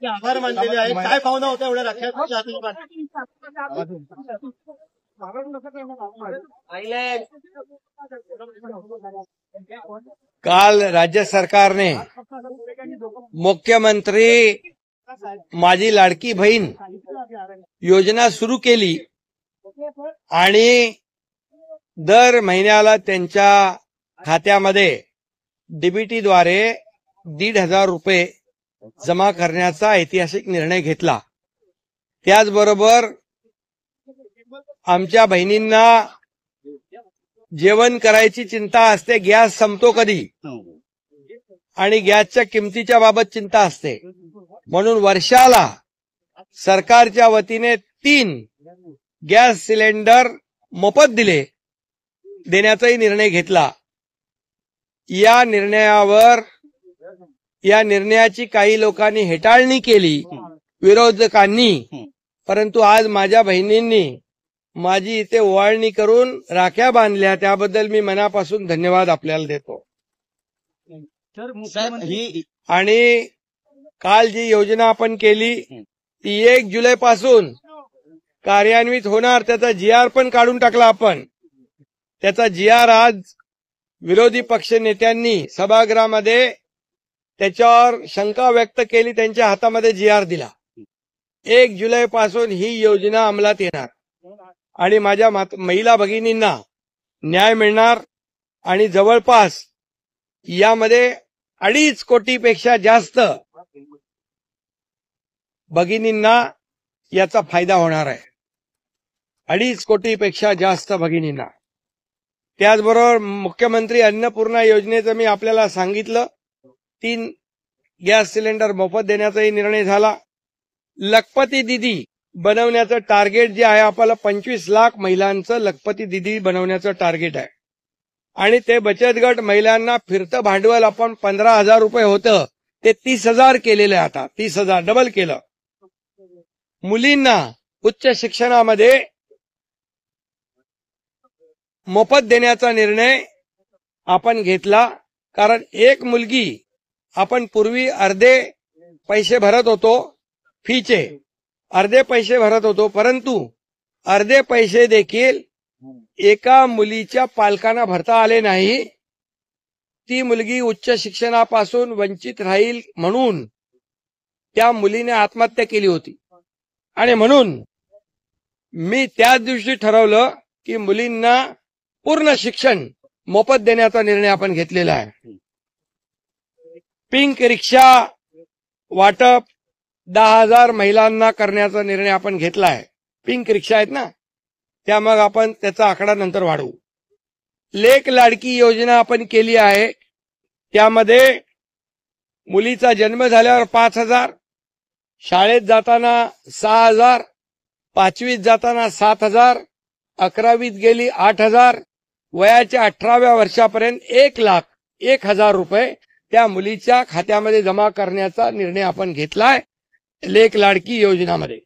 आभार मानलेले आहेत. काय भावना होत्या एवढ्या राख्या? काल राज्य सरकारने मुख्यमंत्री माझी लाडकी बहीण योजना सुरू केली आणि दर महिन्याला त्यांच्या खात्यामध्ये डीबीटीद्वारे 1,500 रुपये जमा करण्याचा ऐतिहासिक निर्णय घेतला. त्याचबरोबर आमच्या बहिणींना जेवण करायची चिंता असते, गॅस संपतो कधी आणि गॅसच्या किमतीच्या बाबत चिंता असते, म्हणून वर्षाला सरकारच्या वतीने 3 गॅस सिलेंडर मोफत देण्याचाही निर्णय घेतला. या निर्णयाची काही लोकांनी हेटाळणी केली, विरोधकांनी, परंतु आज माझ्या बहिणींनी माझी इथे ओवाळणी करून राख्या बांधल्या, त्याबद्दल मी मनापासून धन्यवाद आपल्याला देतो. आणि काल जी योजना आपण केली ती 1 जुलैपासून कार्यान्वित होणार, त्याचा GR पण काढून टाकला आपण. त्याचा GR आज विरोधी पक्ष नेत्यांनी सभागृहामध्ये त्याच्यावर शंका व्यक्त केली, त्यांच्या हातामध्ये GR दिला. 1 जुलैपासून ही योजना अंमलात येणार आणि माझ्या महिला भगिनींना न्याय मिळणार आणि जवळपास यामध्ये 2.5 कोटीपेक्षा जास्त भगिनींना याचा फायदा होणार आहे. 2.5 कोटीपेक्षा जास्त भगिनींना. त्याचबरोबर मुख्यमंत्री अन्नपूर्णा योजनेचं मी आपल्याला सांगितलं, 3 गॅस सिलेंडर मोफत देण्याचाही निर्णय झाला. लखपती दीदी बनवण्याचं टार्गेट जे आहे आपल्याला 25 लाख महिलांचं लखपती दीदी बनवण्याचं टार्गेट आहे आणि ते बचत गट महिलांना फिरतं भांडवल आपण 15,000 रुपये होतं ते 30,000 केलेलं आहे. आता 30,000 डबल केलं. मुलींना उच्च शिक्षणामध्ये मोफत देण्याचा निर्णय आपण घेतला, कारण एक मुलगी आपण पूर्वी अर्धे पैसे भरत होतो, फीचे अर्धे पैसे भरत होतो, परंतु अर्धे पैसे देखील एका मुलीच्या पालकांना भरता आले नाही. ती मुलगी उच्च शिक्षणापासून वंचित राहील म्हणून त्या मुलीने आत्महत्या केली होती आणि म्हणून मी त्याच दिवशी ठरवलं की मुलींना पूर्ण शिक्षण मोफत देण्याचा निर्णय आपण घेतलेला आहे. पिंक रिक्षा वाटप 10,000 महिलांना करण्याचा निर्णय आपण घेतला आहे. पिंक रिक्षा आहेत ना, त्या मग आपण त्याचा आकडा नंतर वाढवू. लेक लाडकी योजना आपण केली आहे, त्यामध्ये मुलीचा जन्म झाल्यावर 5,000, शाळेत जाताना 6,000, 5वीत जाताना 7,000, 11वीत गेली 8,000, वयाच्या 18व्या वर्षापर्यंत 1,01,000 रुपये त्या मुलीच्या खात्यामध्ये जमा करण्याचा निर्णय आपण घेतलाय लेक लाडकी योजनामध्ये.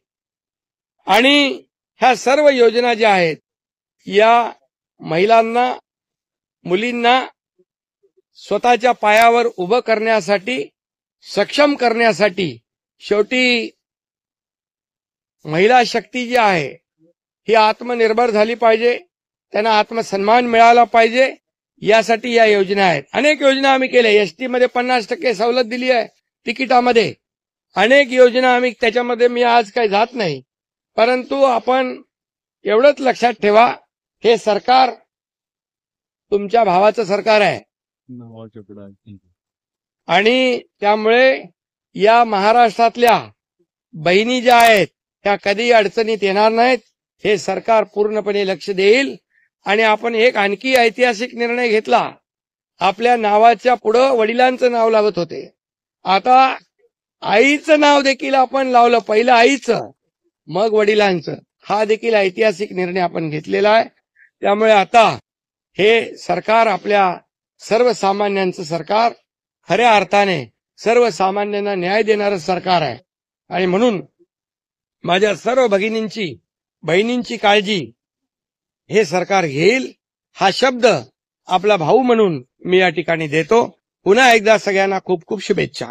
आणि ह्या सर्व योजना ज्या आहेत या महिलांना, मुलींना स्वतःच्या पायावर उभं करण्यासाठी, सक्षम करण्यासाठी, शेवटी महिला शक्ती जी आहे ही आत्मनिर्भर झाली पाहिजे, त्यांना आत्मसन्मान मिळाला पाहिजे, यासाठी या योजना आहेत. अनेक योजना आम्ही केल्या. एसटी मध्ये 50% सवलत दिली आहे तिकिटामध्ये. अनेक योजना आम्ही त्याच्यामध्ये मी आज काही जात नाही, परंतु आपण एवढंच लक्षात ठेवा, हे सरकार तुमच्या भावाचं सरकार आहे आणि त्यामुळे या महाराष्ट्रातल्या बहिणी ज्या आहेत त्या कधी अडचणीत येणार नाहीत. हे सरकार पूर्णपणे लक्ष देईल. आणि आपण एक आणखी ऐतिहासिक निर्णय घेतला. आपल्या नावाच्या पुढं वडिलांचं नाव लावत होते, आता आईचं नाव देखील आपण लावलं. पहिलं आईचं मग वडिलांचं. हा देखील ऐतिहासिक निर्णय आपण घेतलेला आहे. त्यामुळे आता हे सरकार आपल्या सर्वसामान्यांचं सरकार, खऱ्या अर्थाने सर्वसामान्यांना न्याय देणारं सरकार आहे. आणि म्हणून माझ्या सर्व भगिनींची, बहिणींची काळजी हे सरकार घेईल, हा शब्द आपला भाऊ म्हणून मी या ठिकाणी देतो. पुन्हा एकदा सगळ्यांना खूप खूप शुभेच्छा.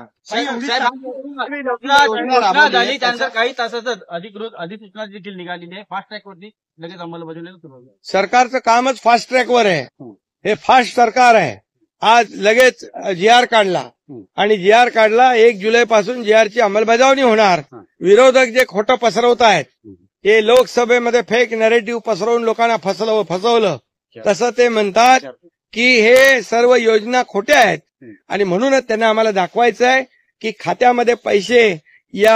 घोषणा झाली त्यानंतर काही तासातच अधिसूचना देखील निघालेली आहे. फास्ट ट्रॅकवरती लगेच अंमलबजावणीला सुरुवात झाली. सरकारचं कामच फास्ट ट्रॅकवर आहे. हे फास्ट सरकार आहे. आज लगेच GR काढला आणि GR काढला 1 जुलैपासून GRची अंमलबजावणी होणार. विरोधक जे खोटं पसरवत आहेत ते लोकसभेमध्ये फेक नॅरेटिव्ह पसरवून लोकांना फसवलं तसं ते म्हणतात की हे सर्व योजना खोट्या आहेत आणि म्हणूनच त्यांना आम्हाला दाखवायचं आहे की खात्यामध्ये पैसे या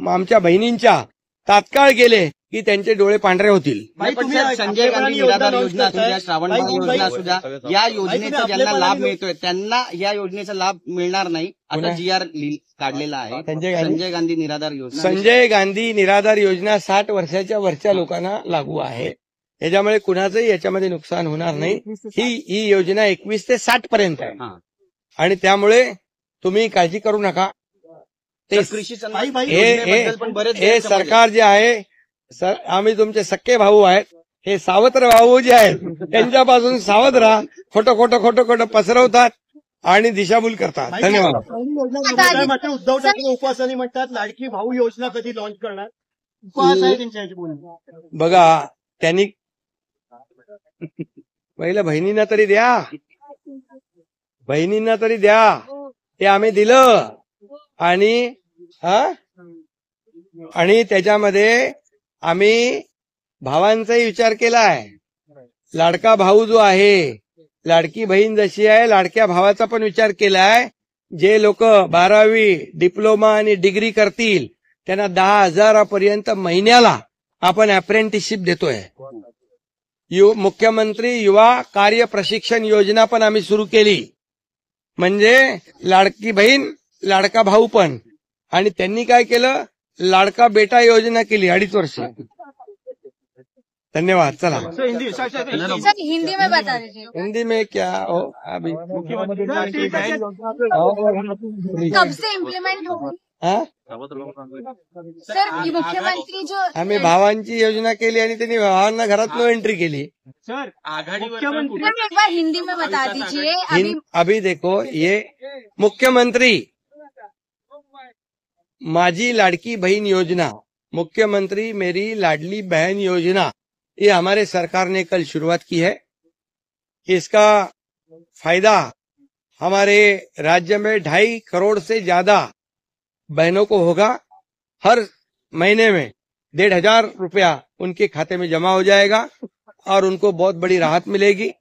आमच्या बहिणींच्या तात्काळ गेले की त्यांचे डोळे पांढरे होतील. पण साहेब, संजय गांधी निराधार योजना असू द्या, श्रावण बाळ योजना असू द्या, या योजनेचा ज्यांना लाभ मिळतोय त्यांना या योजनेचा लाभ मिळणार नाही. आता GR काढलेला आहे संजय गांधी निराधार योजना. संजय गांधी निराधार योजना 60 वर्षाच्या वरच्या लोकांना लागू आहे. याच्यामुळे कुणाचंही याच्यामध्ये नुकसान होणार नाही. ही योजना 21 ते 60 पर्यंत आहे आणि त्यामुळे तुम्ही काळजी करू नका. कृषी हे सरकार जे आहे आम्ही तुमचे सक्के भाऊ आहेत. हे सावत्र भाऊ जे आहेत त्यांच्यापासून सावध राहा. खोटं पसरवतात आणि दिशाभूल करतात. धन्यवाद. उद्धव ठाकरे उपवासाने म्हणतात लाडकी भाऊ योजना कधी लॉन्च करणार. उपवास आहे त्यांच्या बघा त्यांनी पहिलं बहिणींना तरी द्या. ते आम्ही दिलं आणि त्याच्यामध्ये आम्ही भावांचाही विचार केलाय. लाडका भाऊ जो आहे, लाडकी बहीण जशी आहे लाडक्या भावाचा पण विचार केलाय. जे लोक 12वी डिप्लोमा आणि डिग्री करतील त्यांना 10,000 पर्यंत महिन्याला आपण अप्रेंटिसशिप देतोय. मुख्यमंत्री युवा कार्य प्रशिक्षण योजना पण आम्ही सुरू केली. म्हणजे लाडकी बहीण लाडका भाऊ पण. आणि त्यांनी काय केलं, लाडका बेटा योजना केली 2.5 वर्ष. धन्यवाद. चला सर हिंदी में बता दीजिए. हिंदी में क्या हो अभी कब से इम्प्लीमेंट होगी सर. मुख्यमंत्री जो आम्ही भावांची योजना केली आणि त्यांनी भावांना घरात नो एंट्री केली. सर आघाडीवर एक बार हिंदी में बता दीजिए. अभी देखो ये मुख्यमंत्री माझी लाडकी बहन योजना, मुख्यमंत्री मेरी लाडली बहन योजना, ये हमारे सरकार ने कल शुरुआत की है. इसका फायदा हमारे राज्य में 2.5 करोड़ से ज्यादा बहनों को होगा. हर महीने में 1,500 रुपया उनके खाते में जमा हो जाएगा और उनको बहुत बड़ी राहत मिलेगी.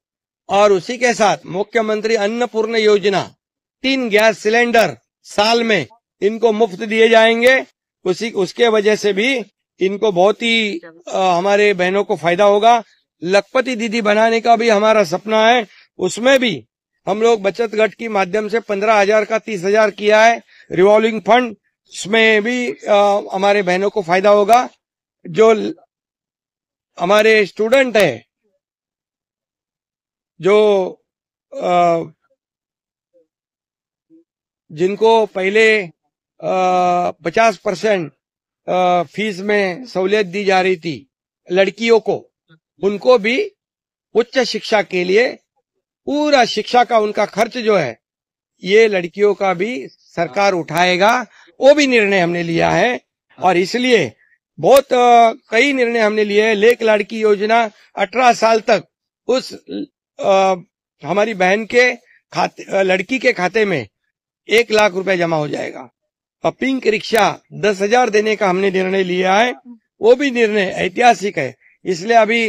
और उसी के साथ मुख्यमंत्री अन्नपूर्ण योजना 3 गैस सिलेंडर साल में इनको मुफ्त दिए जाएंगे. उसके वजह से भी इनको बहुत ही हमारे बहनों को फायदा होगा. लखपति दीदी बनाने का भी हमारा सपना है. उसमें भी हम लोग बचत गट के माध्यम से 15,000 का 30,000 किया है. रिवॉल्विंग फंड, उसमें भी हमारे बहनों को फायदा होगा. जो हमारे स्टूडेंट है, जो जिनको पहले 50% फीस में सहूलियत दी जा रही थी लड़कियों को, उनको भी उच्च शिक्षा के लिए पूरा शिक्षा का उनका खर्च जो है ये लड़कियों का भी सरकार उठाएगा. वो भी निर्णय हमने लिया है. और इसलिए बहुत कई निर्णय हमने लिए हैं. लेक लाड़की योजना 18 साल तक उस हमारी बहन के खाते, लड़की के खाते में 1 लाख रुपए जमा हो जाएगा. और पिंक रिक्शा 10,000 देने का हमने निर्णय लिया है. वो भी निर्णय ऐतिहासिक है. इसलिए अभी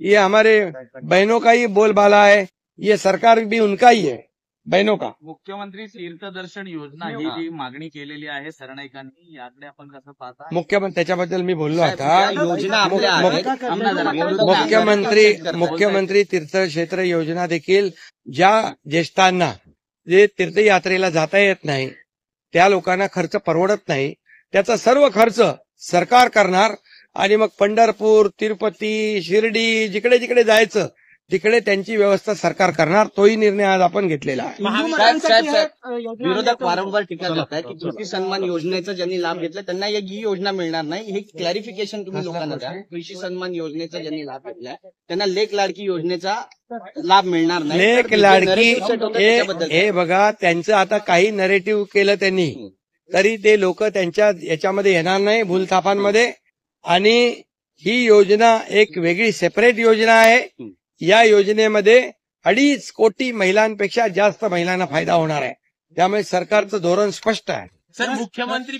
ये हमारे बहनों का ही बोलबाला है. ये सरकार भी उनका ही है, बहनों का. मुख्यमंत्री तीर्थदर्शन योजना ही जी मागणी केलेली आहे सरनाईकांनी, याकडे आपण कसं पाहता. मुख्यमंत्री त्याच्याबद्दल मी बोललो आता. योजना मुख्यमंत्री तीर्थक्षेत्र योजना देखील ज्या ज्येष्ठांना जे तीर्थयात्रेला जाता येत नाही त्या लोकांना खर्च परवडत नाही, त्याचा सर्व खर्च सरकार करणार. आणि मग पंढरपूर, तिरुपती, शिर्डी जिकडे जिकडे जायचं तिकडे त्यांची व्यवस्था सरकार करणार. तोही निर्णय आज आपण घेतलेला आहे. साहेब, विरोधक वारंवार टीका करत आहेत की कृषी सन्मान योजनेचा ज्यांनी लाभ घेतला त्यांना ही योजना मिळणार नाही. हे क्लॅरिफिकेशन तुम्ही लोकांना द्या. कृषी सन्मान योजनेचा ज्यांनी लाभ घेतला त्यांना लेक लाडकी योजनेचा लाभ मिळणार नाही. लेक लाडकी हे बघा, त्यांचं आता काही नरेटिव्ह केलं त्यांनी तरी ते लोक त्यांच्या याच्यामध्ये येणार नाही भूलथापांमध्ये. आणि ही योजना एक वेगळी सेपरेट योजना आहे. या योजनेमध्ये 2.5 कोटी महिलांपेक्षा जास्त महिलांना फायदा होणार आहे. त्यामुळे सरकारचं धोरण स्पष्ट आहे. सर, मुख्यमंत्री